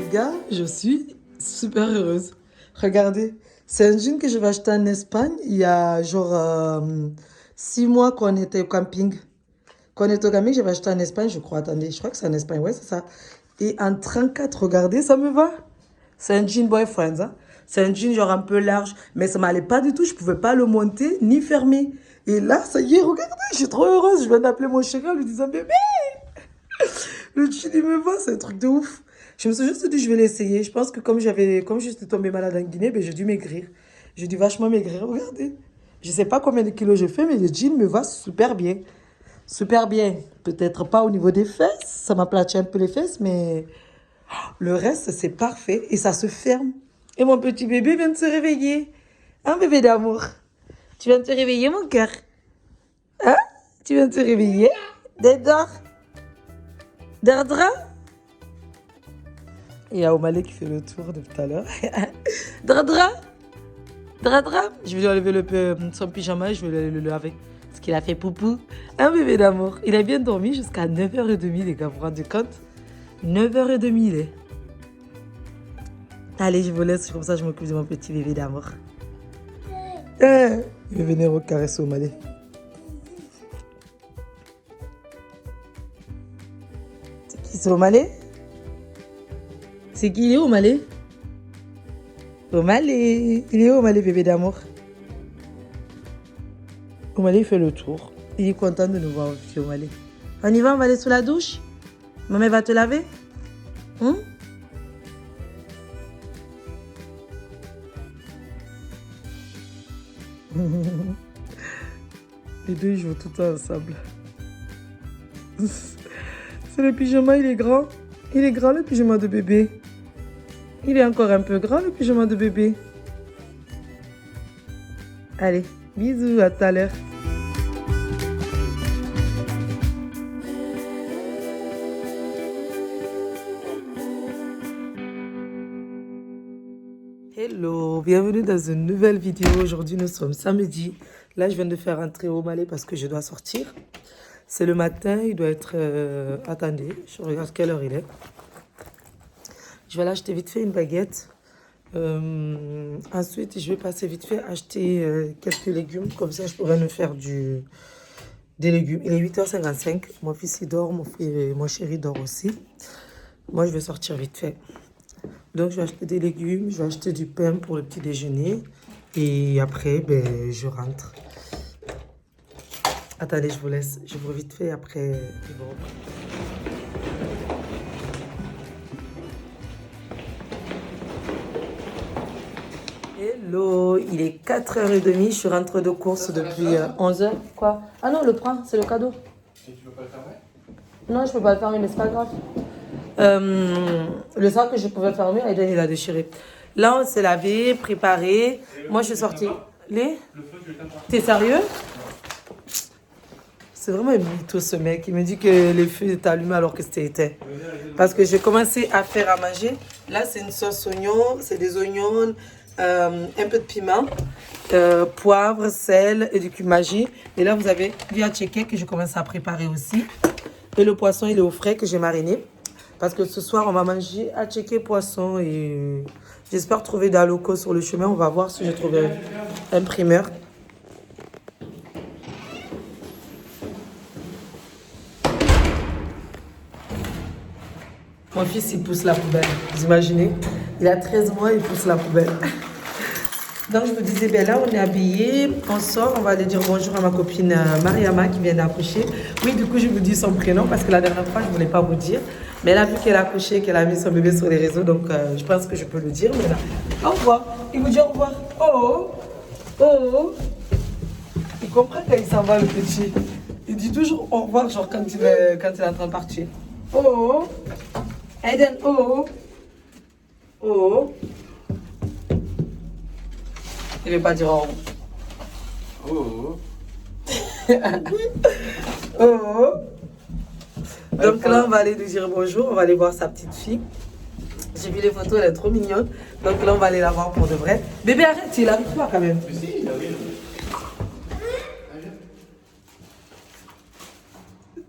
gars, je suis super heureuse. Regardez, c'est un jean que je vais acheter en Espagne. Il y a genre 6 mois qu'on était au camping. Quand on était au camping, je vais acheter en Espagne, je crois. Attendez, je crois que c'est en Espagne, ouais, c'est ça. Et en 34, regardez, ça me va. C'est un jean boyfriend, hein. C'est un jean genre un peu large, mais ça m'allait pas du tout. Je pouvais pas le monter ni fermer. Et là, ça y est, regardez, je suis trop heureuse. Je viens d'appeler mon chéri en lui disant, bébé, le jean, il me va, c'est un truc de ouf. Je me suis juste dit, je vais l'essayer. Je pense que comme j'étais tombée malade en Guinée, ben, j'ai dû maigrir. J'ai dû vachement maigrir. Regardez. Je sais pas combien de kilos je fais, mais le jean me va super bien. Super bien. Peut-être pas au niveau des fesses. Ça m'aplatit un peu les fesses, mais le reste, c'est parfait. Et ça se ferme. Et mon petit bébé vient de se réveiller. Un bébé d'amour. Tu viens de te réveiller, mon cœur. Hein? Tu viens de te réveiller? Dors. Dardra? Il y a Omalé qui fait le tour depuis tout à l'heure. Dradra? Dradra? Je vais lui enlever son pyjama et je vais lui aller le laver. Parce qu'il a fait poupou. Un bébé d'amour. Il a bien dormi jusqu'à 9h30, les gars. Vous vous rendez compte? 9h30, il est. Allez, je vous laisse. Comme ça, je m'occupe de mon petit bébé d'amour. Il va venir caresser Omalé. C'est qui, c'est Omalé? C'est qui, il est où, Omalé? Omalé. Il est où, Omalé, bébé d'amour? Omalé, il fait le tour. Il est content de nous voir aussi, Omalé. On y va, on va aller sous la douche? Maman va te laver? Les deux, ils jouent tout ensemble. C'est le pyjama, il est grand. Il est grand, le pyjama de bébé. Il est encore un peu grand, le pyjama de bébé. Allez, bisous, à tout à l'heure. Hello, bienvenue dans une nouvelle vidéo. Aujourd'hui, nous sommes samedi. Là, je viens de faire entrer Omalé parce que je dois sortir. C'est le matin, il doit être... attendez, je regarde quelle heure il est. Je vais aller acheter vite fait une baguette. Ensuite, je vais passer vite fait acheter quelques légumes. Comme ça, je pourrais me faire des légumes. Il est 8h55. Mon fils, il dort. Mon chéri dort aussi. Moi, je vais sortir vite fait. Donc, je vais acheter des légumes. Je vais acheter du pain pour le petit déjeuner. Et après, ben, je rentre. Attendez, je vous laisse. Je vous vite fait après. Hello, il est 4h30. Je suis rentrée de course depuis 11h. Quoi? Ah non, le prends, c'est le cadeau. Et tu peux pas le fermer? Non, je peux pas le fermer, mais c'est pas grave. Le sac que je pouvais fermer, Aïden, il a déchiré. Là, on s'est lavé, préparé. Moi, je suis sortie. T'es sérieux? C'est vraiment un mytho, ce mec. Il me dit que les feux étaient allumés alors que c'était éteint. Parce que j'ai commencé à faire à manger. Là, c'est une sauce oignon. C'est des oignons, un peu de piment, poivre, sel et du cube magie. Et là, vous avez via checker que je commence à préparer aussi. Et le poisson, il est au frais que j'ai mariné. Parce que ce soir, on va manger à checker poisson. Et j'espère trouver des locaux sur le chemin. On va voir si je trouve un primeur. Mon fils, il pousse la poubelle. Vous imaginez? Il a 13 mois, il pousse la poubelle. Donc, je me disais, ben là, on est habillés, on sort, on va aller dire bonjour à ma copine Mariama qui vient d'accoucher. Oui, du coup, je vous dis son prénom parce que la dernière fois, je ne voulais pas vous dire. Mais là, vu qu'elle a accouché, qu'elle a mis son bébé sur les réseaux, donc je pense que je peux le dire. Mais là, au revoir. Il vous dit au revoir. Oh, oh. Il comprend quand il s'en va, le petit. Il dit toujours au revoir, genre quand il est en train de partir. Oh. Aiden, oh. Oh. Il ne veut pas dire au revoir. Oh. Oh. Donc là, on va aller lui dire bonjour. On va aller voir sa petite fille. J'ai vu les photos, elle est trop mignonne. Donc là, on va aller la voir pour de vrai. Bébé, arrête, il arrive pas quand même. Mais si, il arrive.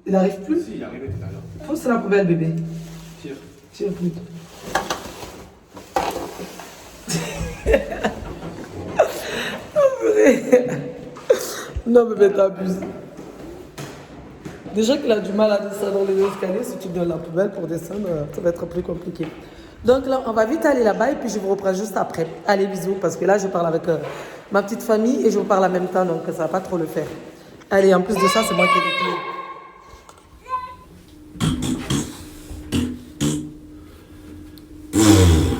Il arrive plus? Si, il arrivait tout à l'heure. Pousse la poubelle, bébé. Tire. Tire plutôt. Non, bébé, t'abuses. Déjà qu'il a du mal à descendre les escaliers, si tu donnes la poubelle pour descendre, ça va être plus compliqué. Donc là, on va vite aller là-bas et puis je vous reprends juste après. Allez, bisous, parce que là, je parle avec ma petite famille et je vous parle en même temps, donc ça va pas trop le faire. Allez, en plus de ça, c'est moi qui ai les clés.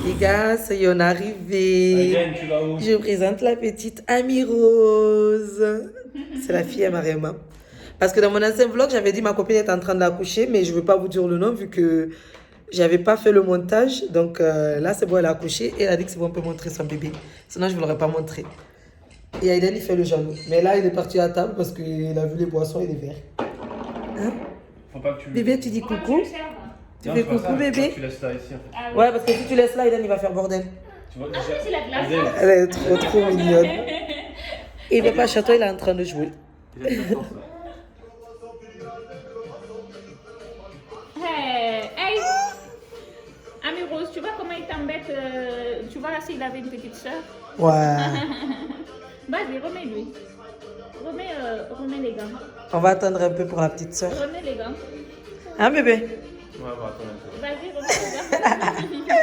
Les gars, ça y est, on est arrivé. Again, tu vas où? Je vous présente la petite Amie Rose. C'est la fille à Mariama. Parce que dans mon ancien vlog, j'avais dit ma copine est en train d'accoucher, mais je ne veux pas vous dire le nom vu que j'avais pas fait le montage. Donc là, c'est bon, elle a accouché et elle a dit que c'est bon, on peut montrer son bébé. Sinon, je ne vous l'aurais pas montré. Et Aïden, il fait le jaloux. Mais là, il est parti à table parce qu'il a vu les boissons et les verres. Hein? Faut pas que tu... Bébé, tu dis coucou? Tu Non, fais c'est pas ça, coucou, bébé? Tu laisses ça ici en fait. Ah oui. Ouais, parce que si tu laisses là, Aïden, il va faire bordel. Tu vois, Ah, c'est la glace. Aiden, Elle est trop, trop mignonne. Et papa Château, il est en train de jouer. c'est important, ça. Hey, Amie Rose, tu vois comment il t'embête tu vois s'il avait une petite soeur. Ouais. Vas-y, remets-lui. Remets les gants. On va attendre un peu pour la petite soeur. Remets les gants. Hein, bébé? Ouais, bon, attends un peu. Vas-y, remets les gants.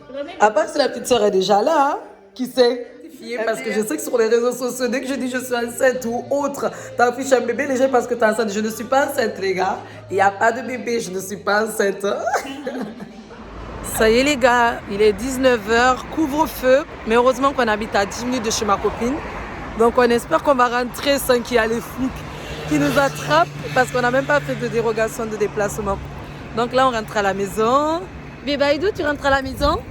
Remets les À part si la petite soeur est déjà là, hein? Qui sait? Parce que je sais que sur les réseaux sociaux, dès que je dis je suis enceinte ou autre, t'affiches un bébé, les gens pensent que t'es enceinte. Je ne suis pas enceinte, les gars. Il n'y a pas de bébé, je ne suis pas enceinte. Ça y est, les gars, il est 19h, couvre-feu. Mais heureusement qu'on habite à 10 minutes de chez ma copine. Donc on espère qu'on va rentrer sans qu'il y ait les flics qui nous attrapent. Parce qu'on n'a même pas fait de dérogation de déplacement. Donc là, on rentre à la maison. Bébé Aïdou, tu rentres à la maison?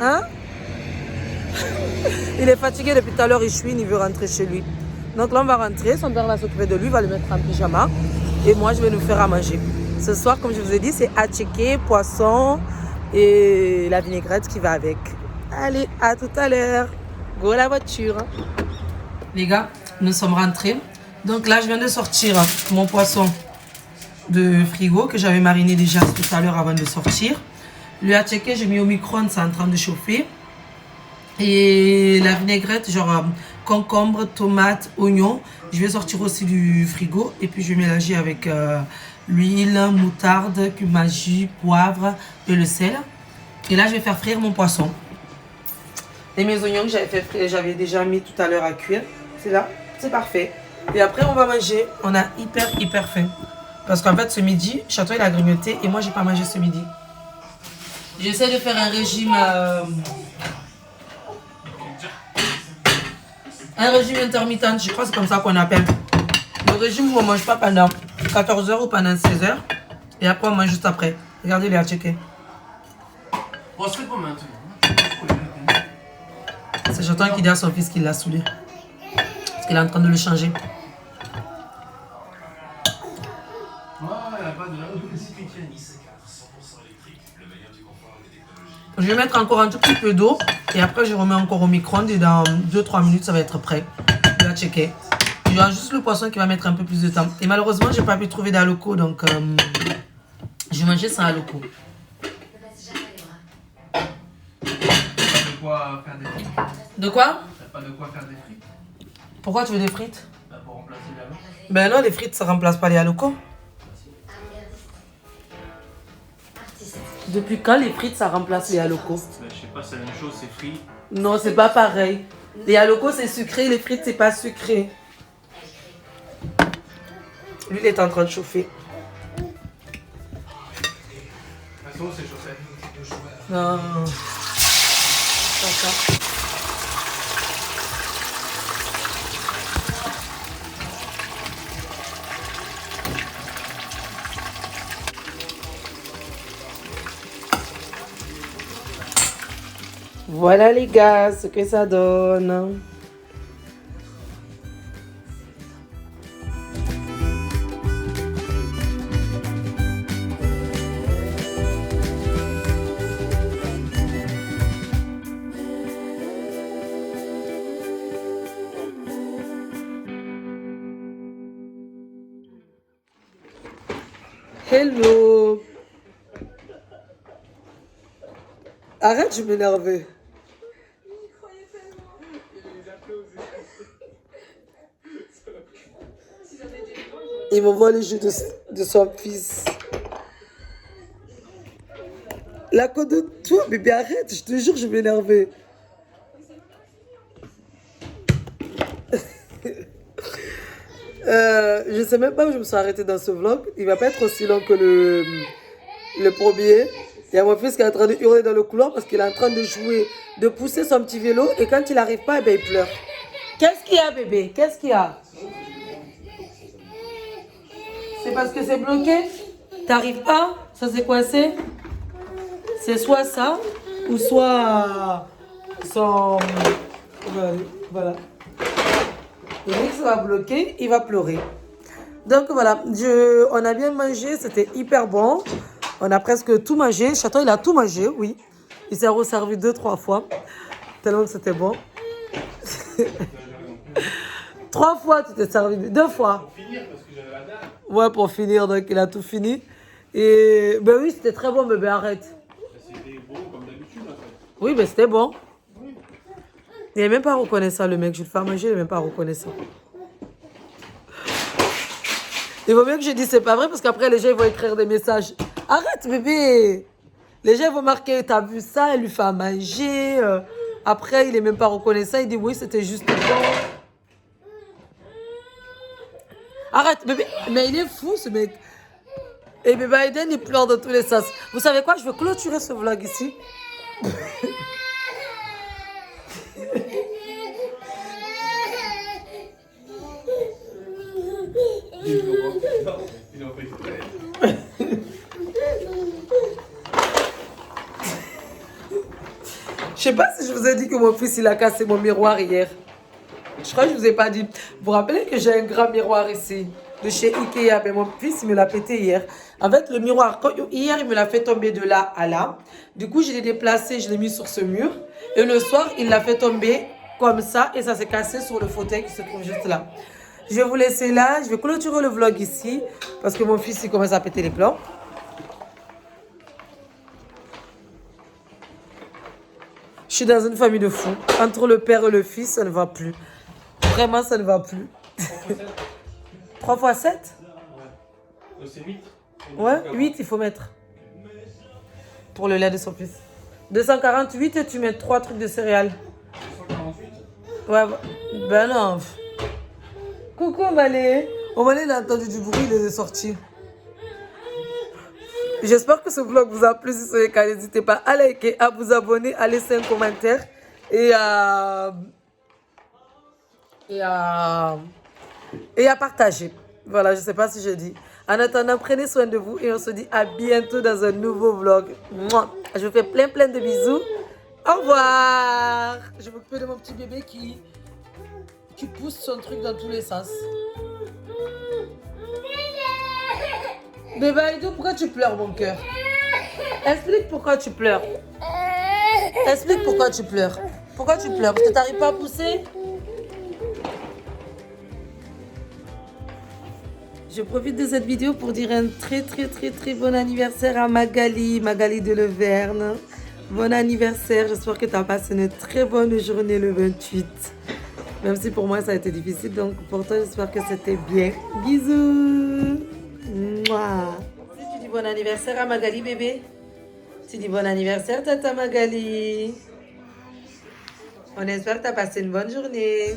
Hein? Il est fatigué depuis tout à l'heure, il chouine, il veut rentrer chez lui. Donc là, on va rentrer, son père va s'occuper de lui, va le mettre en pyjama. Et moi, je vais nous faire à manger. Ce soir, comme je vous ai dit, c'est attiqué, poisson et la vinaigrette qui va avec. Allez, à tout à l'heure. Go la voiture. Les gars, nous sommes rentrés. Donc là, je viens de sortir mon poisson de frigo que j'avais mariné déjà tout à l'heure avant de sortir. Le attiqué, j'ai mis au micro-ondes, c'est en train de chauffer. Et la vinaigrette, genre concombre, tomate, oignon. Je vais sortir aussi du frigo et puis je vais mélanger avec l'huile, moutarde, cumin-jus, poivre et le sel. Et là, je vais faire frire mon poisson. Et mes oignons que j'avais déjà mis tout à l'heure à cuire. C'est là, c'est parfait. Et après, on va manger. On a hyper faim. Parce qu'en fait, ce midi, Château, il a grignoté et moi, j'ai pas mangé ce midi. J'essaie de faire un régime... un régime intermittent, je crois que c'est comme ça qu'on appelle. Le régime où on ne mange pas pendant 14 heures ou pendant 16 heures. Et après on mange juste après. Regardez les à checker. On se fait pas maintenant. C'est Jonathan qui dit à son fils qu'il l'a saoulé. Parce qu'il est en train de le changer. Je vais mettre encore un tout petit peu d'eau. Et après je remets encore au micro-ondes. Et dans 2-3 minutes ça va être prêt. Je vais checker. Il y aura juste le poisson qui va mettre un peu plus de temps. Et malheureusement j'ai pas pu trouver d'aloco. Donc je vais manger sans aloco. De quoi faire des frites? De quoi? T'as pas de quoi faire des frites? Pourquoi tu veux des frites? Bah, pour remplacer la l'eau. Ben non, les frites ça remplace pas les halocos. Depuis quand les frites ça remplace les halocos? Bah, je sais pas, c'est la même chose, c'est frit. Non, c'est pas pareil. Les halocos c'est sucré, les frites c'est pas sucré. L'huile est en train de chauffer. De toute façon, c'est chauffé. Non. Pas ça. Voilà les gars, ce que ça donne. Hello. Arrête, je m'énervais. Il m'envoie les jeux de son fils. La côte de toi, bébé, arrête, je te jure, je m'énervais. Je sais même pas où je me suis arrêtée dans ce vlog. Il va pas être aussi long que le premier. Il y a mon fils qui est en train de hurler dans le couloir parce qu'il est en train de jouer, de pousser son petit vélo. Et quand il n'arrive pas, eh ben, il pleure. Qu'est-ce qu'il y a, bébé? Qu'est-ce qu'il y a? C'est parce que c'est bloqué? T'arrives pas? Ça s'est coincé? C'est soit ça, ou soit son... Voilà. Et dès que ça va bloquer, il va pleurer. Donc voilà, on a bien mangé, c'était hyper bon. On a presque tout mangé. Chaton, il a tout mangé, oui. Il s'est resservi 2-3 fois, tellement que c'était bon. 3 fois, tu t'es servi, 2 fois. Pour finir, parce que j'avais la dalle. Ouais, pour finir, donc il a tout fini. Et ben oui, c'était très bon, bébé, arrête. C'était beau comme d'habitude en fait. Oui, ben c'était bon. Il n'est même pas reconnaissant, le mec. Je le fais à manger, il n'est même pas reconnaissant. Il vaut mieux que je dise c'est pas vrai parce qu'après les gens ils vont écrire des messages. Arrête, bébé. Les gens vont marquer, t'as vu ça, elle lui fait à manger. Après, il n'est même pas reconnaissant. Il dit oui, c'était juste bon. Arrête, bébé. Mais il est fou, ce mec. Et bébé Aiden, il pleure dans tous les sens. Vous savez quoi? Je vais clôturer ce vlog ici. Il en fait exprès. Je sais pas si je vous ai dit que mon fils il a cassé mon miroir hier. Je crois que je vous ai pas dit. Vous vous rappelez que j'ai un grand miroir ici de chez Ikea, mais mon fils il me l'a pété hier. En fait, le miroir, hier il me l'a fait tomber de là à là. Du coup, je l'ai déplacé, je l'ai mis sur ce mur. Et le soir, il l'a fait tomber comme ça et ça s'est cassé sur le fauteuil qui se trouve juste là. Je vais vous laisser là. Je vais clôturer le vlog ici parce que mon fils il commence à péter les plombs. Je suis dans une famille de fous. Entre le père et le fils, ça ne va plus. Vraiment, ça ne va plus. 3 fois 7? Ouais. C'est 8. Ouais, 8 il faut mettre. Pour le lait de son fils. 248 et tu mets 3 trucs de céréales. 248. Ouais, ben non. Coucou Malé. Oh Malé, il a entendu du bruit, il est sorti. J'espère que ce vlog vous a plu. Si c'est le cas, n'hésitez pas à liker, à vous abonner, à laisser un commentaire et à partager. Voilà, je ne sais pas si je dis. En attendant, prenez soin de vous et on se dit à bientôt dans un nouveau vlog. Mouah. Je vous fais plein de bisous. Au revoir. Je m'occupe de mon petit bébé qui pousse son truc dans tous les sens. Bébé Aïdou, pourquoi tu pleures, mon cœur? Explique pourquoi tu pleures. Explique pourquoi tu pleures. Pourquoi tu pleures? Parce que tu n'arrives pas à pousser? Je profite de cette vidéo pour dire un très bon anniversaire à Magali de Leverne. Bon anniversaire, j'espère que tu as passé une très bonne journée le 28. Même si pour moi ça a été difficile, donc pour toi j'espère que c'était bien. Bisous. Mouah. Tu dis bon anniversaire à Magali, bébé? Tu dis bon anniversaire, tata Magali. On espère que tu as passé une bonne journée.